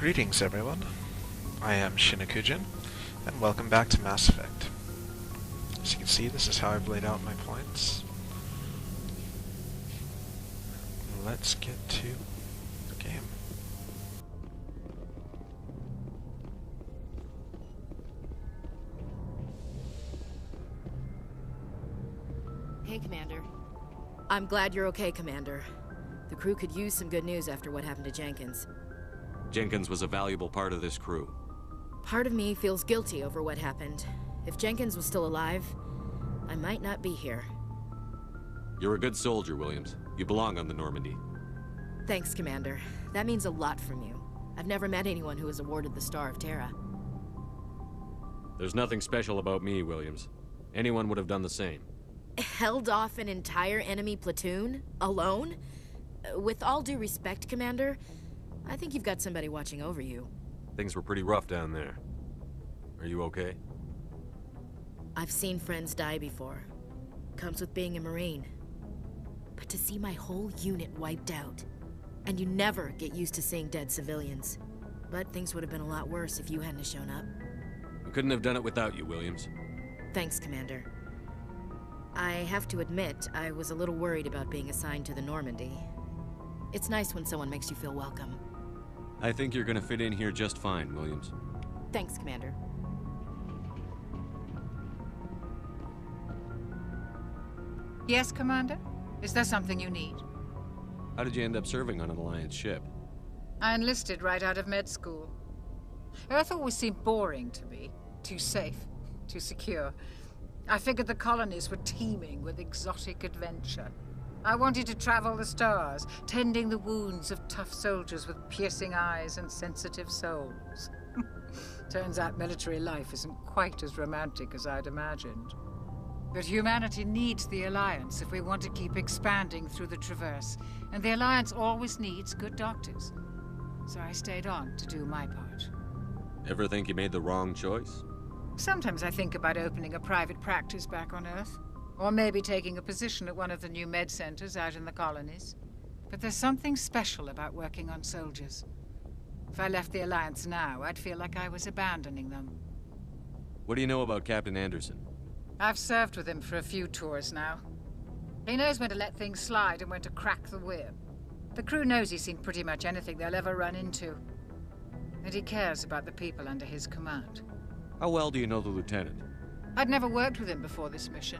Greetings everyone, I am Shin-Akujin, and welcome back to Mass Effect. As you can see, this is how I've laid out my points. Let's get to the game. Hey, Commander. I'm glad you're okay, Commander. The crew could use some good news after what happened to Jenkins. Jenkins was a valuable part of this crew. Part of me feels guilty over what happened. If Jenkins was still alive, I might not be here. You're a good soldier, Williams. You belong on the Normandy. Thanks, Commander. That means a lot from you. I've never met anyone who was awarded the Star of Terra. There's nothing special about me, Williams. Anyone would have done the same. Held off an entire enemy platoon? Alone? With all due respect, Commander, I think you've got somebody watching over you. Things were pretty rough down there. Are you okay? I've seen friends die before. Comes with being a Marine. But to see my whole unit wiped out, and you never get used to seeing dead civilians. But things would have been a lot worse if you hadn't shown up. We couldn't have done it without you, Williams. Thanks, Commander. I have to admit, I was a little worried about being assigned to the Normandy. It's nice when someone makes you feel welcome. I think you're gonna fit in here just fine, Williams. Thanks, Commander. Yes, Commander? Is there something you need? How did you end up serving on an Alliance ship? I enlisted right out of med school. Earth always seemed boring to me. Too safe, too secure. I figured the colonies were teeming with exotic adventure. I wanted to travel the stars, tending the wounds of tough soldiers with piercing eyes and sensitive souls. Turns out military life isn't quite as romantic as I'd imagined. But humanity needs the Alliance if we want to keep expanding through the Traverse, and the Alliance always needs good doctors. So I stayed on to do my part. Ever think you made the wrong choice? Sometimes I think about opening a private practice back on Earth. Or maybe taking a position at one of the new med centers out in the colonies. But there's something special about working on soldiers. If I left the Alliance now, I'd feel like I was abandoning them. What do you know about Captain Anderson? I've served with him for a few tours now. He knows when to let things slide and when to crack the whip. The crew knows he's seen pretty much anything they'll ever run into. And he cares about the people under his command. How well do you know the Lieutenant? I'd never worked with him before this mission.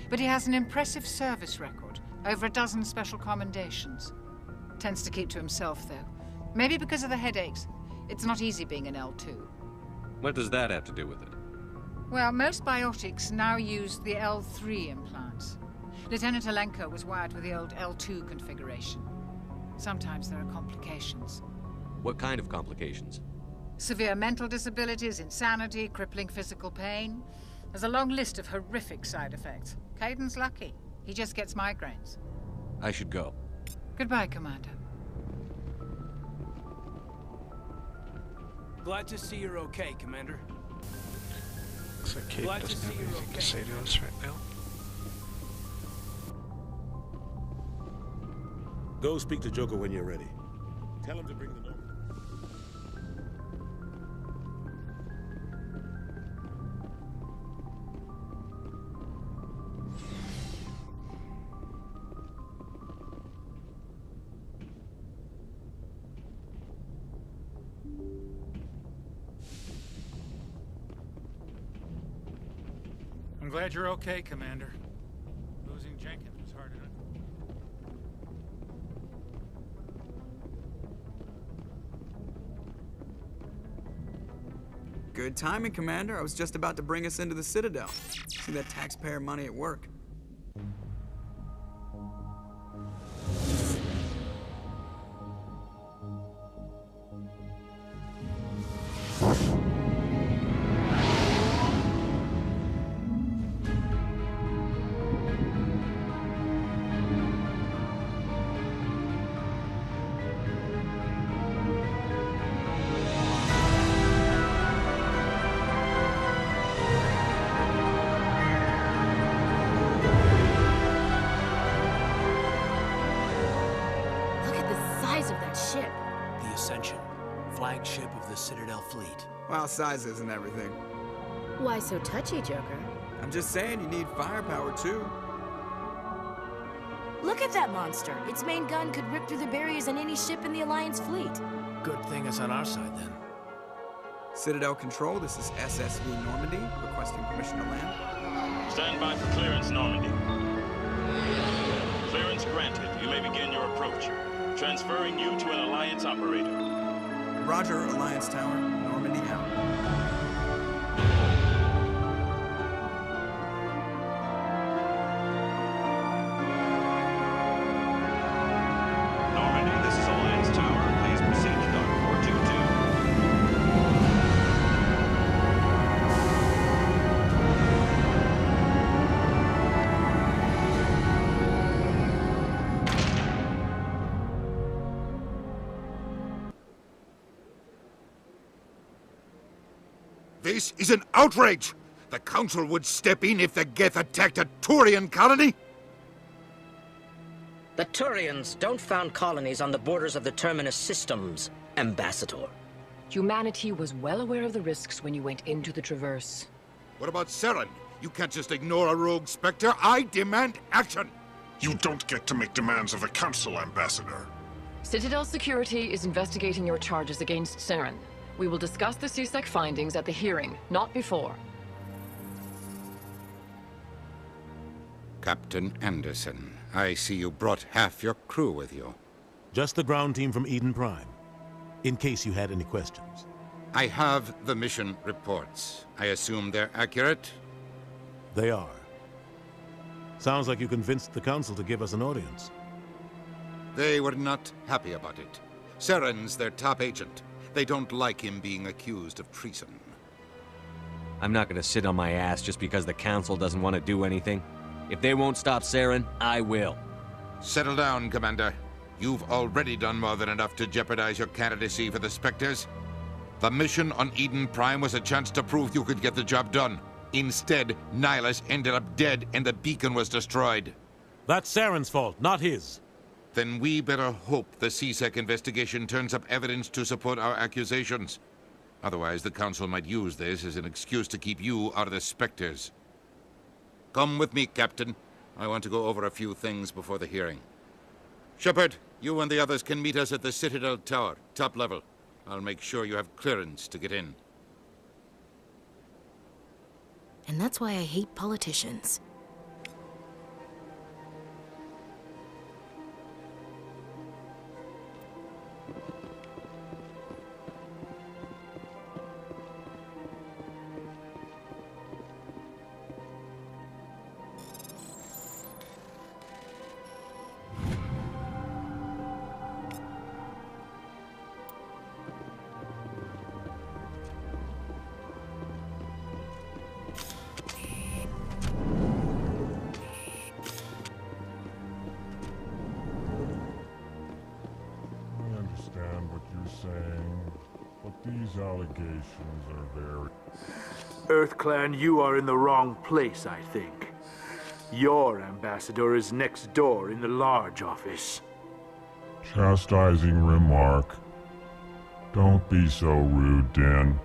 But he has an impressive service record, over a dozen special commendations. Tends to keep to himself, though. Maybe because of the headaches. It's not easy being an L2. What does that have to do with it? Well, most biotics now use the L3 implants. Lieutenant Alenko was wired with the old L2 configuration. Sometimes there are complications. What kind of complications? Severe mental disabilities, insanity, crippling physical pain. There's a long list of horrific side effects. Caden's lucky. He just gets migraines. I should go. Goodbye, Commander. Glad to see you're okay, Commander. Looks like Kate Glad to doesn't see have you're anything okay. to say to us right now. Go speak to Joker when you're ready. Tell him to bring the number. I'm glad you're okay, Commander. Losing Jenkins was hard enough. Good timing, Commander. I was just about to bring us into the Citadel. See that taxpayer money at work. flagship of the Citadel fleet. Well, sizes and everything. Why so touchy, Joker? I'm just saying you need firepower too. Look at that monster. Its main gun could rip through the barriers on any ship in the Alliance fleet. Good thing it's on our side, then. Citadel Control, this is SSV Normandy, requesting permission to land. Stand by for clearance, Normandy. Clearance granted. You may begin your approach. Transferring you to an Alliance operator. Roger, Alliance Tower, Normandy out. This is an outrage! The Council would step in if the Geth attacked a Turian colony? The Turians don't found colonies on the borders of the Terminus systems, Ambassador. Humanity was well aware of the risks when you went into the Traverse. What about Saren? You can't just ignore a rogue Spectre. I demand action! You don't get to make demands of the Council, Ambassador. Citadel Security is investigating your charges against Saren. We will discuss the CSEC findings at the hearing, not before. Captain Anderson, I see you brought half your crew with you. Just the ground team from Eden Prime, in case you had any questions. I have the mission reports. I assume they're accurate? They are. Sounds like you convinced the Council to give us an audience. They were not happy about it. Saren's their top agent. They don't like him being accused of treason. I'm not gonna sit on my ass just because the Council doesn't want to do anything. If they won't stop Saren, I will. Settle down, Commander. You've already done more than enough to jeopardize your candidacy for the Spectres. The mission on Eden Prime was a chance to prove you could get the job done. Instead, Nihilus ended up dead and the beacon was destroyed. That's Saren's fault, not his. Then we better hope the CSEC investigation turns up evidence to support our accusations. Otherwise, the Council might use this as an excuse to keep you out of the Spectres. Come with me, Captain. I want to go over a few things before the hearing. Shepard, you and the others can meet us at the Citadel Tower, top level. I'll make sure you have clearance to get in. And that's why I hate politicians. These allegations are very... EarthClan, you are in the wrong place, I think. Your ambassador is next door in the large office. Chastising remark. Don't be so rude, Din.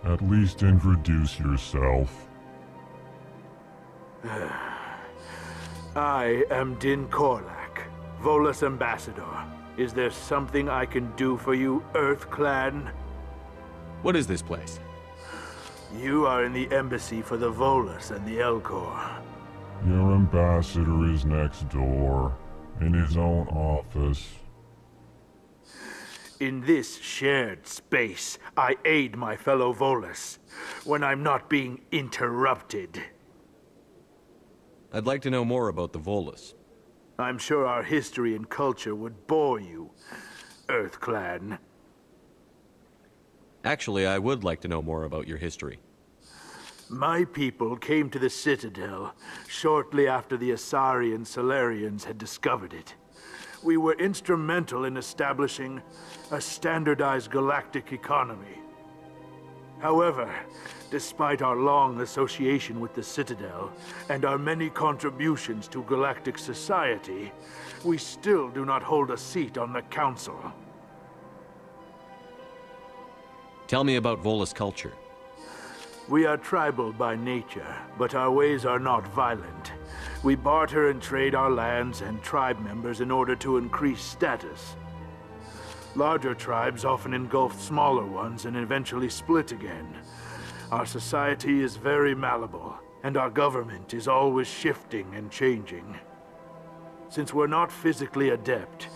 At least introduce yourself. I am Din Korlak, Volus ambassador. Is there something I can do for you, EarthClan? What is this place? You are in the embassy for the Volus and the Elcor. Your ambassador is next door, in his own office. In this shared space, I aid my fellow Volus when I'm not being interrupted. I'd like to know more about the Volus. I'm sure our history and culture would bore you, EarthClan. Actually, I would like to know more about your history. My people came to the Citadel shortly after the Asari and Solarians had discovered it. We were instrumental in establishing a standardized galactic economy. However, despite our long association with the Citadel and our many contributions to galactic society, we still do not hold a seat on the Council. Tell me about Volus culture. We are tribal by nature, but our ways are not violent. We barter and trade our lands and tribe members in order to increase status. Larger tribes often engulf smaller ones and eventually split again. Our society is very malleable, and our government is always shifting and changing. Since we're not physically adept,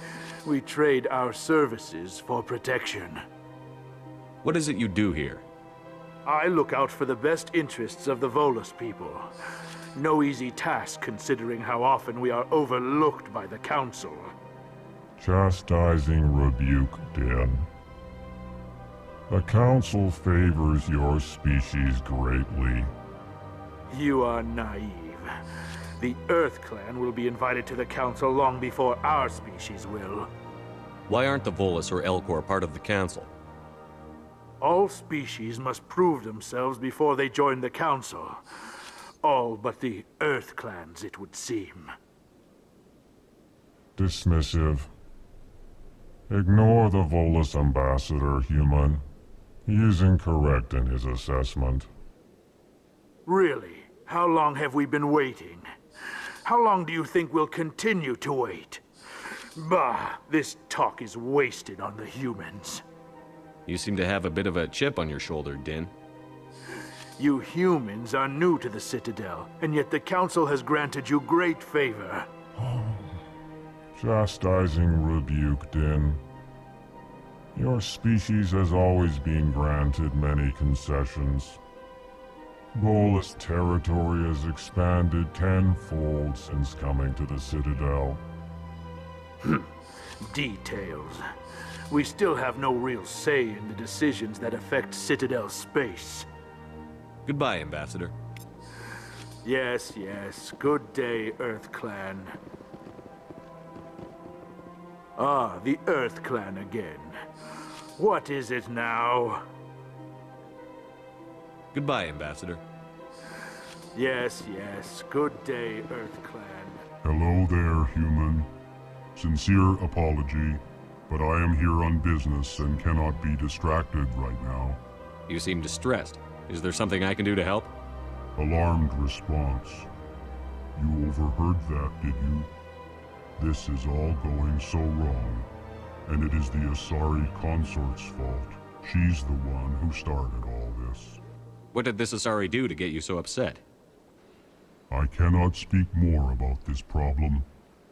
we trade our services for protection. What is it you do here? I look out for the best interests of the Volus people. No easy task considering how often we are overlooked by the Council. Chastising rebuke, Din. The Council favors your species greatly. You are naive. The Earth Clan will be invited to the Council long before our species will. Why aren't the Volus or Elcor part of the Council? All species must prove themselves before they join the Council. All but the Earth Clans, it would seem. Dismissive. Ignore the Volus ambassador, human. He is incorrect in his assessment. Really? How long have we been waiting? How long do you think we'll continue to wait? Bah, this talk is wasted on the humans. You seem to have a bit of a chip on your shoulder, Din. You humans are new to the Citadel, and yet the Council has granted you great favor. Chastising rebuke, Din. Your species has always been granted many concessions. Volus territory has expanded tenfold since coming to the Citadel. Details. We still have no real say in the decisions that affect Citadel space. Goodbye, Ambassador. Yes, yes. Good day, Earth Clan. Ah, the Earth Clan again. What is it now? Goodbye, Ambassador. Yes, yes. Good day, Earth Clan. Hello there, human. Sincere apology, but I am here on business and cannot be distracted right now. You seem distressed. Is there something I can do to help? Alarmed response. You overheard that, did you? This is all going so wrong, and it is the Asari consort's fault. She's the one who started all this. What did this Asari do to get you so upset? I cannot speak more about this problem.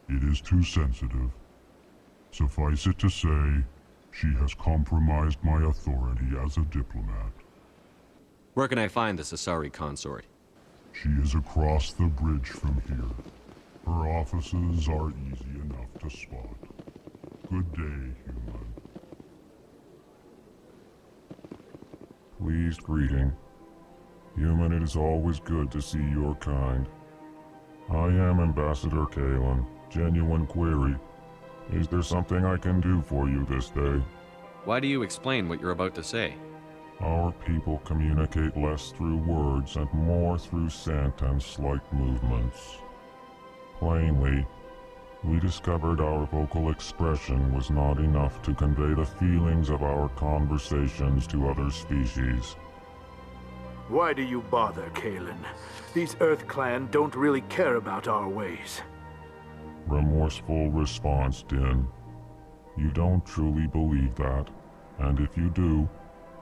It is too sensitive. Suffice it to say, she has compromised my authority as a diplomat. Where can I find this Asari consort? She is across the bridge from here. Her offices are easy enough to spot. Good day, human. Pleased greeting. Human, it is always good to see your kind. I am Ambassador Kalen. Genuine query. Is there something I can do for you this day? Why do you explain what you're about to say? Our people communicate less through words and more through scent and slight movements. Plainly, we discovered our vocal expression was not enough to convey the feelings of our conversations to other species. Why do you bother, Kalen? These Earth Clan don't really care about our ways. Remorseful response, Din. You don't truly believe that, and if you do,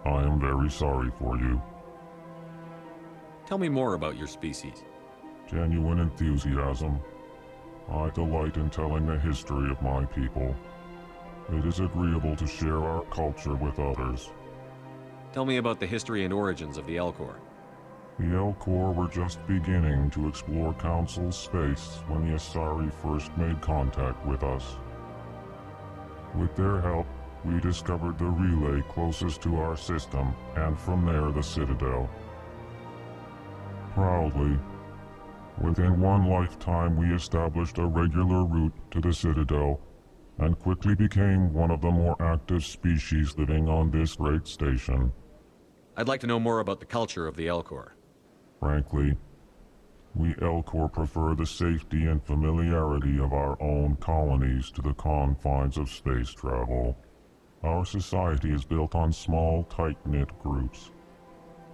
I am very sorry for you. Tell me more about your species. Genuine enthusiasm. I delight in telling the history of my people. It is agreeable to share our culture with others. Tell me about the history and origins of the Elcor. The Elcor were just beginning to explore Council space when the Asari first made contact with us. With their help, we discovered the relay closest to our system, and from there the Citadel. Proudly, within one lifetime we established a regular route to the Citadel, and quickly became one of the more active species living on this great station. I'd like to know more about the culture of the Elcor. Frankly, we Elcor prefer the safety and familiarity of our own colonies to the confines of space travel. Our society is built on small, tight-knit groups,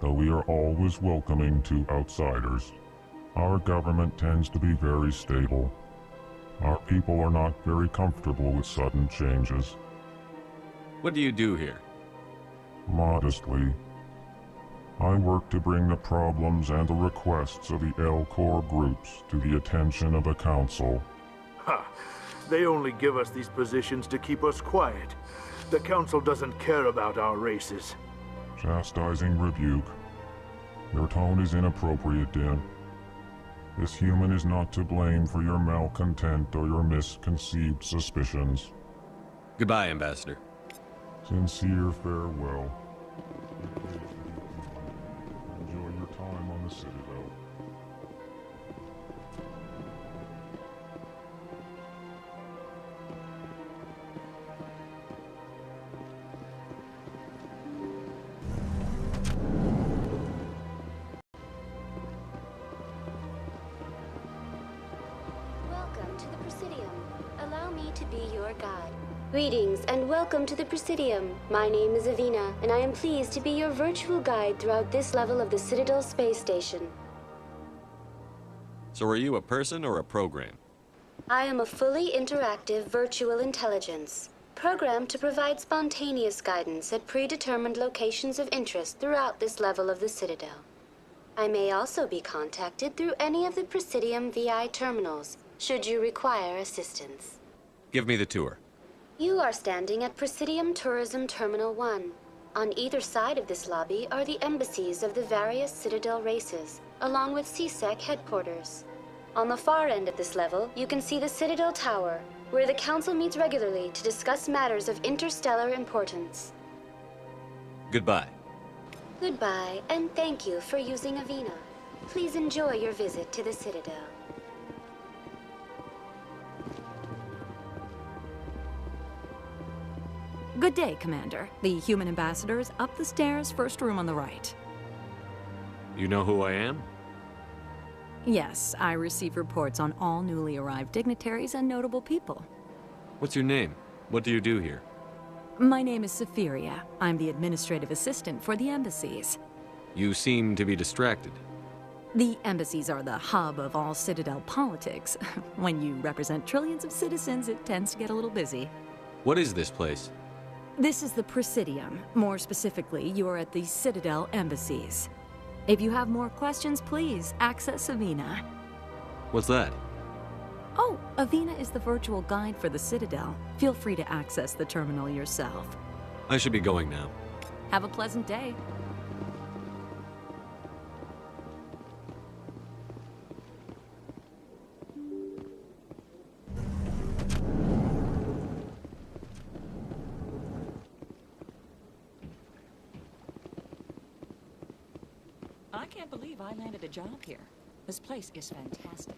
though we are always welcoming to outsiders. Our government tends to be very stable. Our people are not very comfortable with sudden changes. What do you do here? Modestly, I work to bring the problems and the requests of the L-Corps groups to the attention of the Council. Ha! They only give us these positions to keep us quiet. The Council doesn't care about our races. Chastising rebuke. Your tone is inappropriate, Din. This human is not to blame for your malcontent or your misconceived suspicions. Goodbye, Ambassador. Sincere farewell. Enjoy your time on the Citadel. Welcome to the Presidium. Allow me to be your guide. Greetings and welcome to the Presidium. My name is Avina, and I am pleased to be your virtual guide throughout this level of the Citadel space station. So are you a person or a program? I am a fully interactive virtual intelligence, programmed to provide spontaneous guidance at predetermined locations of interest throughout this level of the Citadel. I may also be contacted through any of the Presidium VI terminals, should you require assistance. Give me the tour. You are standing at Presidium Tourism Terminal 1. On either side of this lobby are the embassies of the various Citadel races, along with CSEC headquarters. On the far end of this level, you can see the Citadel Tower, where the Council meets regularly to discuss matters of interstellar importance. Goodbye. Goodbye, and thank you for using Avina. Please enjoy your visit to the Citadel. Good day, Commander. The human ambassador is up the stairs, first room on the right. You know who I am? Yes, I receive reports on all newly arrived dignitaries and notable people. What's your name? What do you do here? My name is Safiria. I'm the administrative assistant for the embassies. You seem to be distracted. The embassies are the hub of all Citadel politics. When you represent trillions of citizens, it tends to get a little busy. What is this place? This is the Presidium. More specifically, you are at the Citadel embassies. If you have more questions, please access Avina. What's that? Oh, Avina is the virtual guide for the Citadel. Feel free to access the terminal yourself. I should be going now. Have a pleasant day. I can't believe I landed a job here. This place is fantastic.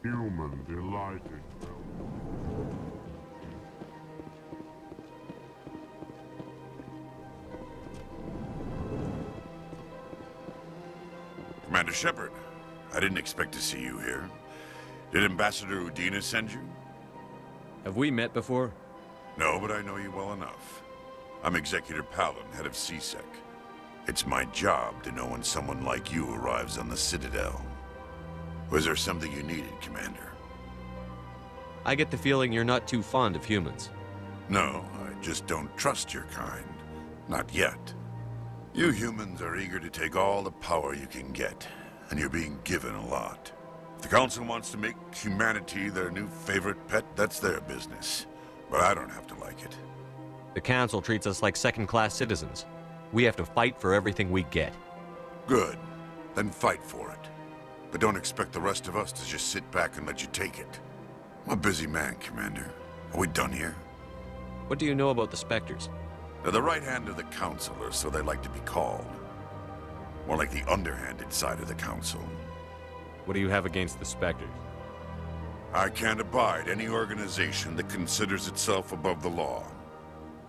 Human delighted. Commander Shepard, I didn't expect to see you here. Did Ambassador Udina send you? Have we met before? No, but I know you well enough. I'm Executor Palin, head of CSEC. It's my job to know when someone like you arrives on the Citadel. Was there something you needed, Commander? I get the feeling you're not too fond of humans. No, I just don't trust your kind. Not yet. You humans are eager to take all the power you can get, and you're being given a lot. If the Council wants to make humanity their new favorite pet, that's their business. But I don't have to like it. The Council treats us like second-class citizens. We have to fight for everything we get. Good. Then fight for it. But don't expect the rest of us to just sit back and let you take it. I'm a busy man, Commander. Are we done here? What do you know about the Spectres? They're the right hand of the Council, or so they like to be called. More like the underhanded side of the Council. What do you have against the Spectres? I can't abide any organization that considers itself above the law.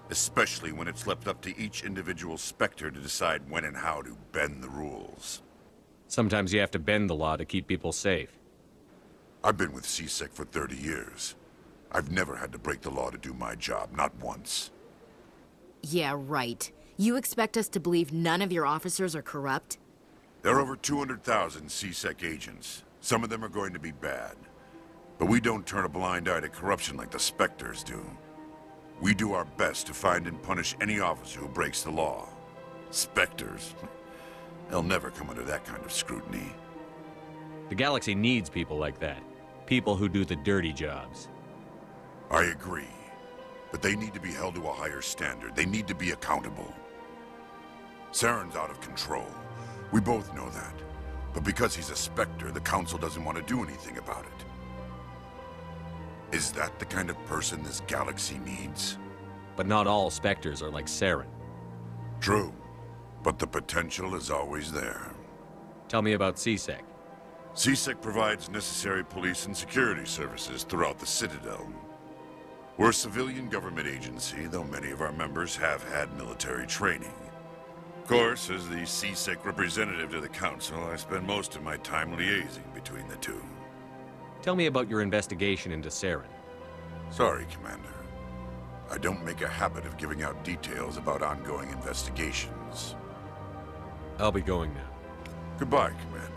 Especially when it's left up to each individual Spectre to decide when and how to bend the rules. Sometimes you have to bend the law to keep people safe. I've been with CSEC for 30 years. I've never had to break the law to do my job, not once. Yeah, right. You expect us to believe none of your officers are corrupt? There are over 200,000 CSEC agents. Some of them are going to be bad. But we don't turn a blind eye to corruption like the Spectres do. We do our best to find and punish any officer who breaks the law. Spectres? They'll never come under that kind of scrutiny. The galaxy needs people like that. People who do the dirty jobs. I agree. But they need to be held to a higher standard. They need to be accountable. Saren's out of control. We both know that. But because he's a Spectre, the Council doesn't want to do anything about it. Is that the kind of person this galaxy needs? But not all Spectres are like Saren. True. But the potential is always there. Tell me about CSEC. CSEC provides necessary police and security services throughout the Citadel. We're a civilian government agency, though many of our members have had military training. Of course, as the CSEC representative to the Council, I spend most of my time liaising between the two. Tell me about your investigation into Saren. Sorry, Commander. I don't make a habit of giving out details about ongoing investigations. I'll be going now. Goodbye, Commander.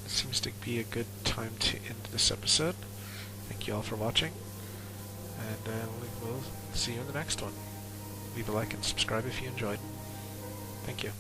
Seems to be a good time to end this episode. Thank you all for watching, and we will see you in the next one. Leave a like and subscribe if you enjoyed. Thank you.